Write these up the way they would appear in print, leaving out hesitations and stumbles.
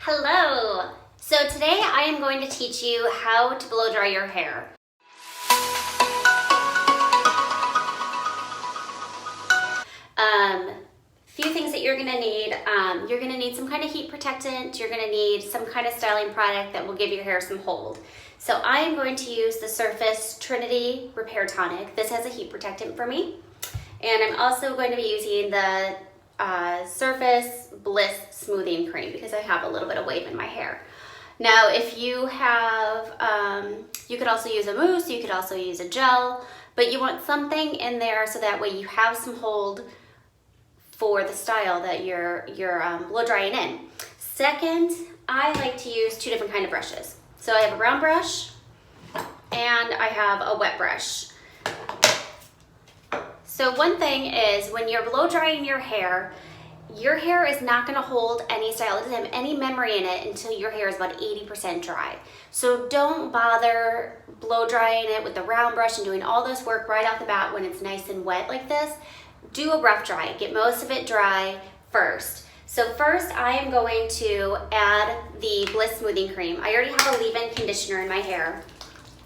Hello! So today I am going to teach you how to blow dry your hair. Few things that you're gonna need. You're gonna need some kind of heat protectant. You're gonna need some kind of styling product that will give your hair some hold. So I am going to use the Surface Trinity Repair Tonic. This has a heat protectant for me. And I'm also going to be using the Surface Bliss Smoothing Cream because I have a little bit of wave in my hair. Now, if you have, you could also use a mousse, you could also use a gel, but you want something in there so that way you have some hold for the style that you're blow drying in. Second, I like to use two different kind of brushes. So I have a brown brush and I have a wet brush. So one thing is when you're blow drying your hair is not gonna hold any style. It doesn't have any memory in it until your hair is about 80% dry. So don't bother blow drying it with the round brush and doing all this work right off the bat when it's nice and wet like this. Do a rough dry, get most of it dry first. So first I am going to add the Bliss Smoothing Cream. I already have a leave-in conditioner in my hair.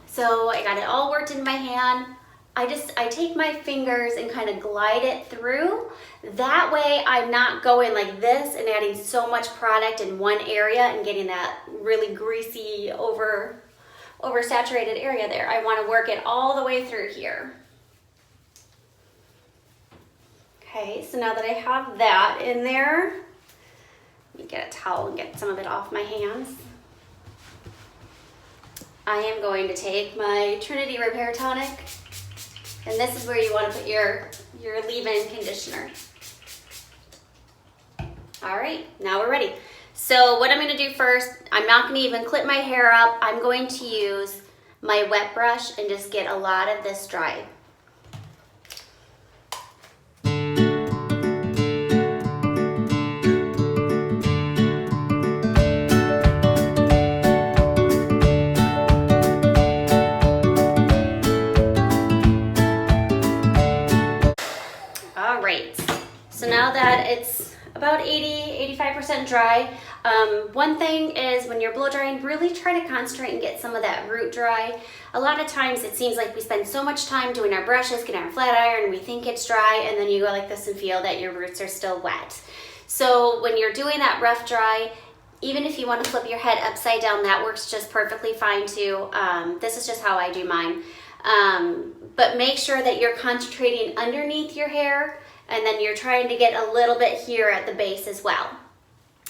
So I got it all worked in my hand. I take my fingers and kind of glide it through. That way I'm not going like this and adding so much product in one area and getting that really greasy, oversaturated area there. I want to work it all the way through here. Okay, so now that I have that in there, let me get a towel and get some of it off my hands. I am going to take my Trinity Repair Tonic, and this is where you want to put your leave-in conditioner. All right, now we're ready. So what I'm going to do first, I'm not going to even clip my hair up. I'm going to use my wet brush and just get a lot of this dry. So now that it's about 80–85% dry, one thing is when you're blow drying, really try to concentrate and get some of that root dry. A lot of times it seems like we spend so much time doing our brushes, getting our flat iron, we think it's dry, and then you go like this and feel that your roots are still wet. So when you're doing that rough dry, even if you want to flip your head upside down, that works just perfectly fine too. This is just how I do mine. But make sure that you're concentrating underneath your hair, and then you're trying to get a little bit here at the base as well.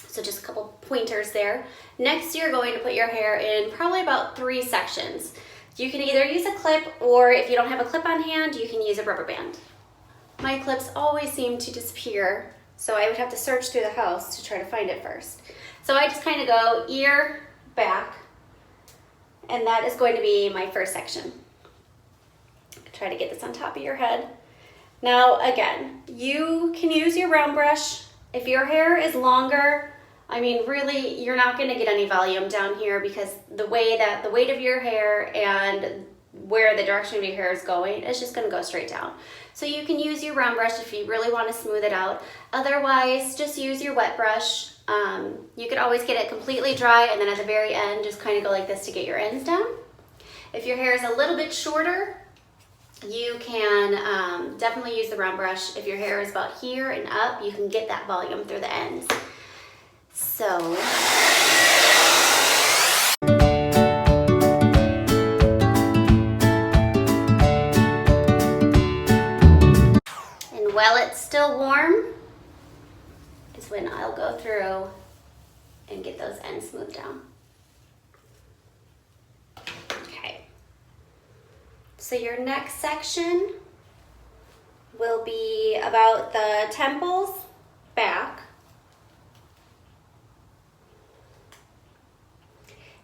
So just a couple pointers there. Next, you're going to put your hair in probably about 3 sections. You can either use a clip, or if you don't have a clip on hand, you can use a rubber band. My clips always seem to disappear, so I would have to search through the house to try to find it first. So I just kind of go ear back, and that is going to be my first section. Try to get this on top of your head. Now again, you can use your round brush. If your hair is longer, I mean really you're not going to get any volume down here because the way that the weight of your hair and where the direction of your hair is going, it's just going to go straight down. So you can use your round brush if you really want to smooth it out. Otherwise, just use your wet brush. You could always get it completely dry and then at the very end just kind of go like this to get your ends down. If your hair is a little bit shorter, you can definitely use the round brush. If your hair is about here and up, you can get that volume through the ends. So, and while it's still warm is when I'll go through and get those ends smoothed down. So your next section will be about the temples back.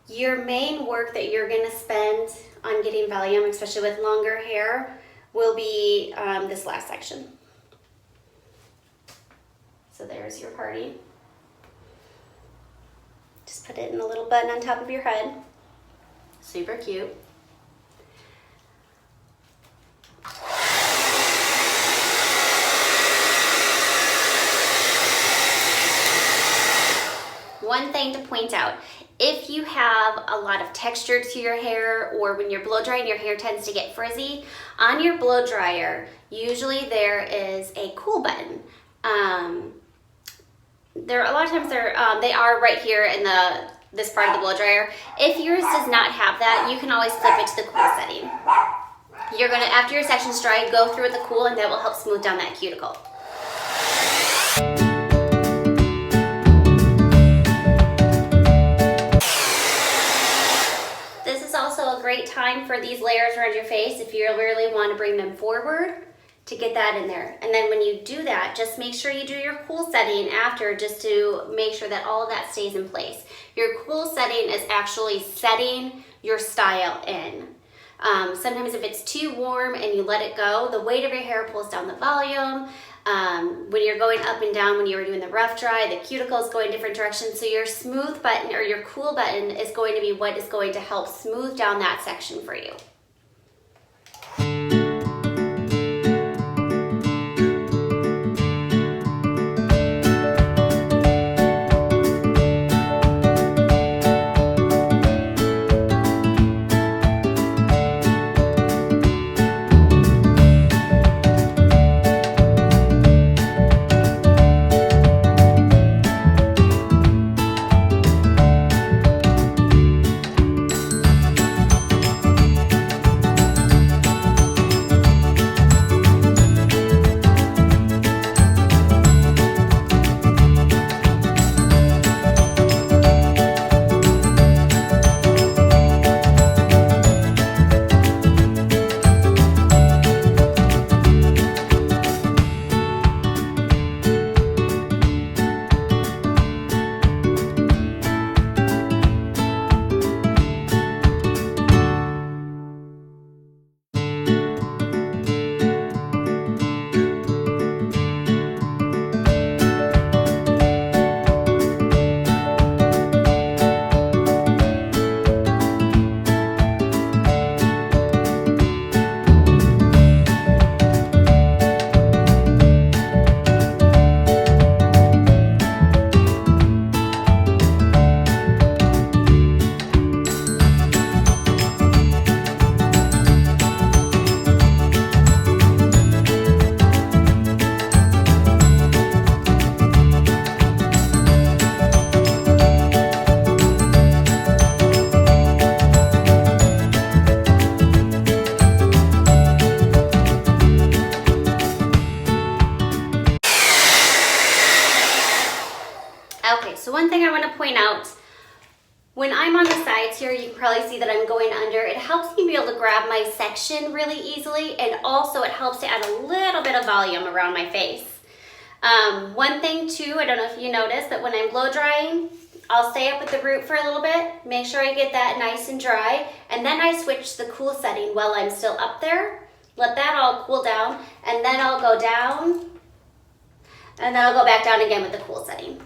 Your main work that you're going to spend on getting volume, especially with longer hair, will be this last section. So there's your party. Just put it in a little bun on top of your head. Super cute. one thing to point out, if you have a lot of texture to your hair, or when you're blow drying, your hair tends to get frizzy, on your blow dryer, usually there is a cool button. There are a lot of times they are right here in this part of the blow dryer. If yours does not have that, you can always flip it to the cool setting. You're gonna, after your section's dry, go through with the cool, and that will help smooth down that cuticle. This is also a great time for these layers around your face if you really want to bring them forward, to get that in there. And then when you do that, just make sure you do your cool setting after, just to make sure that all of that stays in place. Your cool setting is actually setting your style in. Sometimes if it's too warm and you let it go, the weight of your hair pulls down the volume. When you're going up and down, when you were doing the rough dry, the cuticle is going different directions. So your smooth button, or your cool button, is going to be what is going to help smooth down that section for you. Okay, so one thing I want to point out, when I'm on the sides here, you can probably see that I'm going under. It helps me be able to grab my section really easily, and also it helps to add a little bit of volume around my face. One thing too, I don't know if you noticed, but when I'm blow drying, I'll stay up with the root for a little bit, make sure I get that nice and dry, and then I switch the cool setting while I'm still up there. Let that all cool down, and then I'll go down, and then I'll go back down again with the cool setting.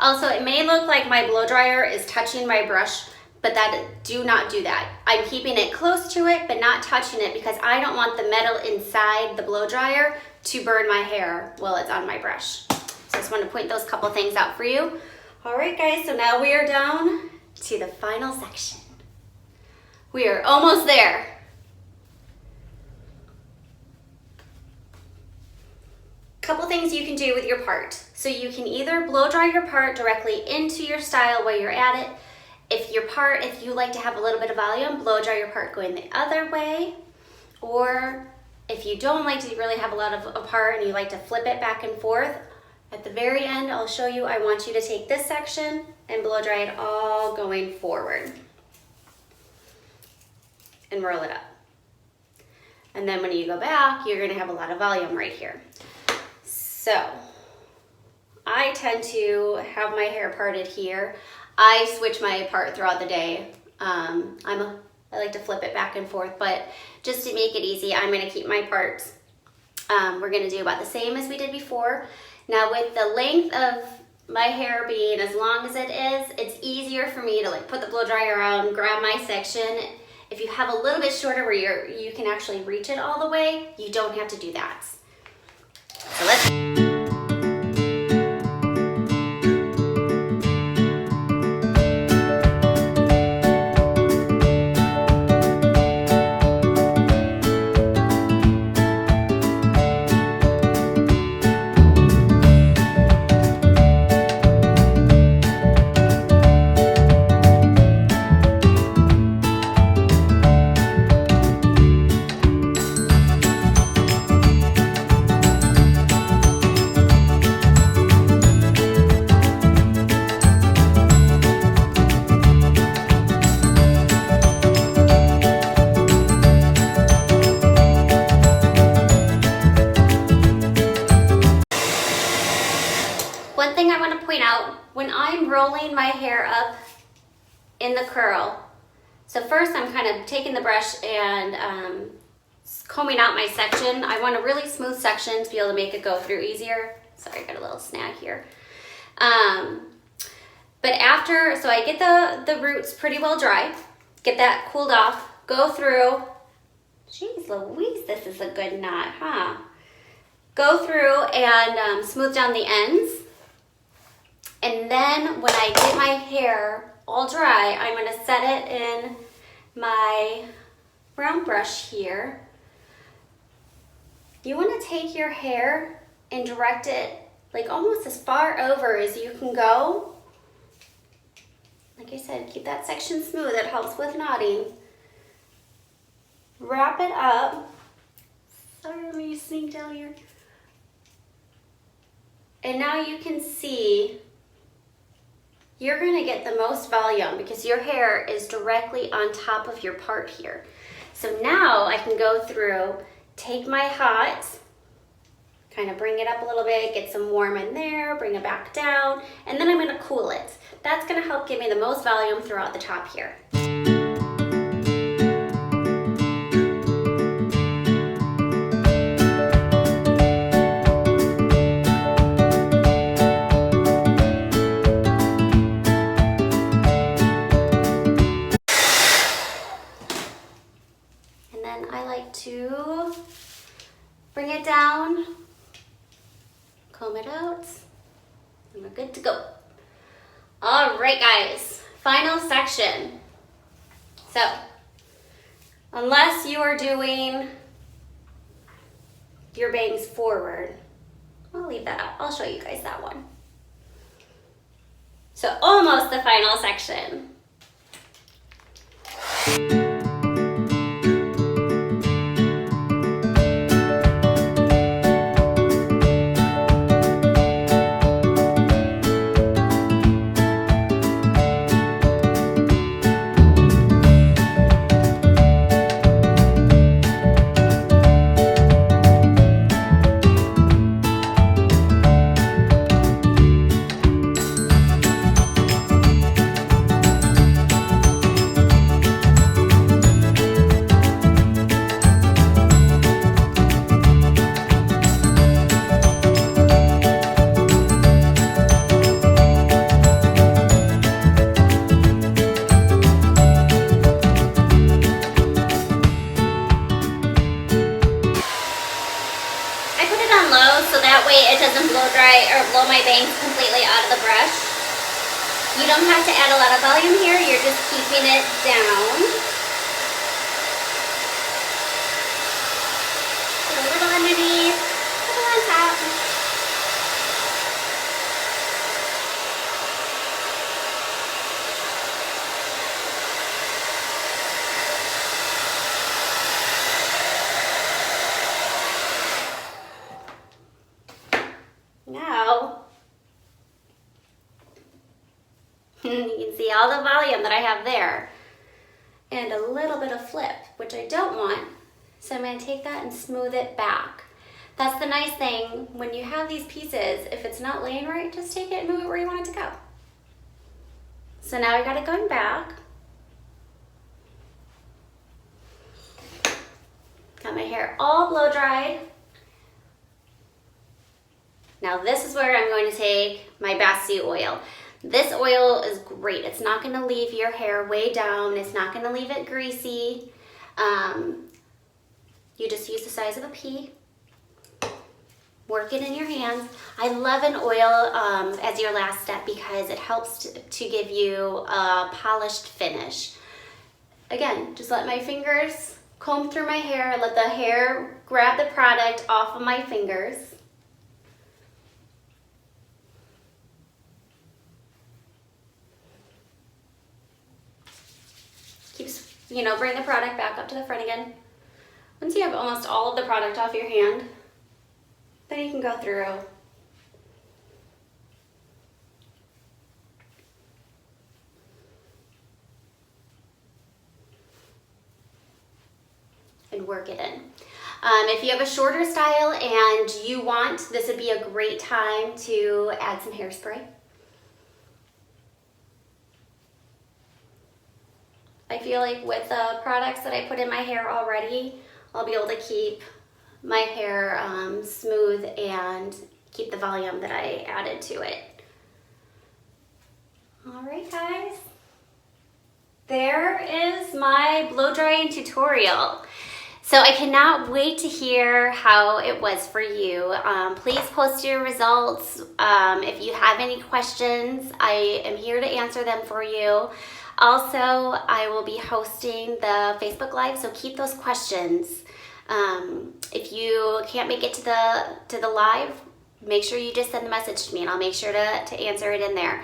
Also, it may look like my blow dryer is touching my brush, but do not do that. I'm keeping it close to it, but not touching it, because I don't want the metal inside the blow dryer to burn my hair while it's on my brush. So I just want to point those couple things out for you. All right, guys, so now we are down to the final section. We are almost there. Couple things you can do with your part. So you can either blow dry your part directly into your style while you're at it. If you like to have a little bit of volume, blow dry your part going the other way. Or if you don't like to really have a lot of a part and you like to flip it back and forth, at the very end, I'll show you, I want you to take this section and blow dry it all going forward. And roll it up. And then when you go back, you're gonna have a lot of volume right here. So, I tend to have my hair parted here. I switch my part throughout the day. I like to flip it back and forth, but just to make it easy, I'm gonna keep my parts. We're gonna do about the same as we did before. Now with the length of my hair being as long as it is, it's easier for me to like put the blow dryer on, grab my section. If you have a little bit shorter where you can actually reach it all the way, you don't have to do that. So let's... rolling my hair up in the curl. So first I'm kind of taking the brush and combing out my section. I want a really smooth section to be able to make it go through easier. Sorry, I got a little snag here. But after, so I get the roots pretty well dry, get that cooled off, go through, geez Louise, this is a good knot, huh? Go through and smooth down the ends. And then when I get my hair all dry, I'm gonna set it in my brown brush here. You wanna take your hair and direct it like almost as far over as you can go. Like I said, keep that section smooth, it helps with knotting. Wrap it up. Sorry, let me sneak down here. And now you can see you're gonna get the most volume because your hair is directly on top of your part here. So now I can go through, take my hot, kind of bring it up a little bit, get some warm in there, bring it back down, and then I'm gonna cool it. That's gonna help give me the most volume throughout the top here. And then I like to bring it down, comb it out, and we're good to go. All right, guys, final section. So, unless you are doing your bangs forward, I'll leave that out. I'll show you guys that one. So, almost the final section. It doesn't blow dry or blow my bangs completely out of the brush. You don't have to add a lot of volume here, you're just keeping it down. Put a little underneath, a little on top. Now, you can see all the volume that I have there and a little bit of flip, which I don't want. So I'm going to take that and smooth it back. That's the nice thing when you have these pieces, if it's not laying right, just take it and move it where you want it to go. So now I got it going back. Got my hair all blow dried. Now this is where I'm going to take my Basti oil. This oil is great. It's not going to leave your hair way down. It's not going to leave it greasy. You just use the size of a pea. Work it in your hands. I love an oil as your last step because it helps to give you a polished finish. Again, just let my fingers comb through my hair. Let the hair grab the product off of my fingers. Bring the product back up to the front again. Once you have almost all of the product off your hand, then you can go through and work it in. If you have a shorter style and you want, this would be a great time to add some hairspray. I feel like with the products that I put in my hair already, I'll be able to keep my hair smooth and keep the volume that I added to it. All right, guys. There is my blow drying tutorial. So I cannot wait to hear how it was for you. Please post your results. If you have any questions, I am here to answer them for you. Also, I will be hosting the Facebook Live, so keep those questions. If you can't make it to the live, make sure you just send a message to me and I'll make sure to answer it in there.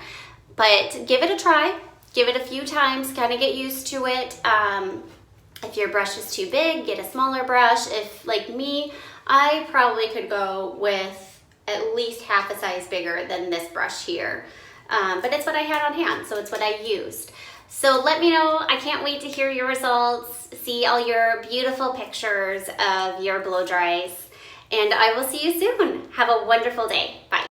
But give it a try. Give it a few times, kind of get used to it. If your brush is too big, get a smaller brush. If, like me, I probably could go with at least half a size bigger than this brush here. But it's what I had on hand, so it's what I used. So let me know. I can't wait to hear your results, see all your beautiful pictures of your blow dries, and I will see you soon. Have a wonderful day. Bye.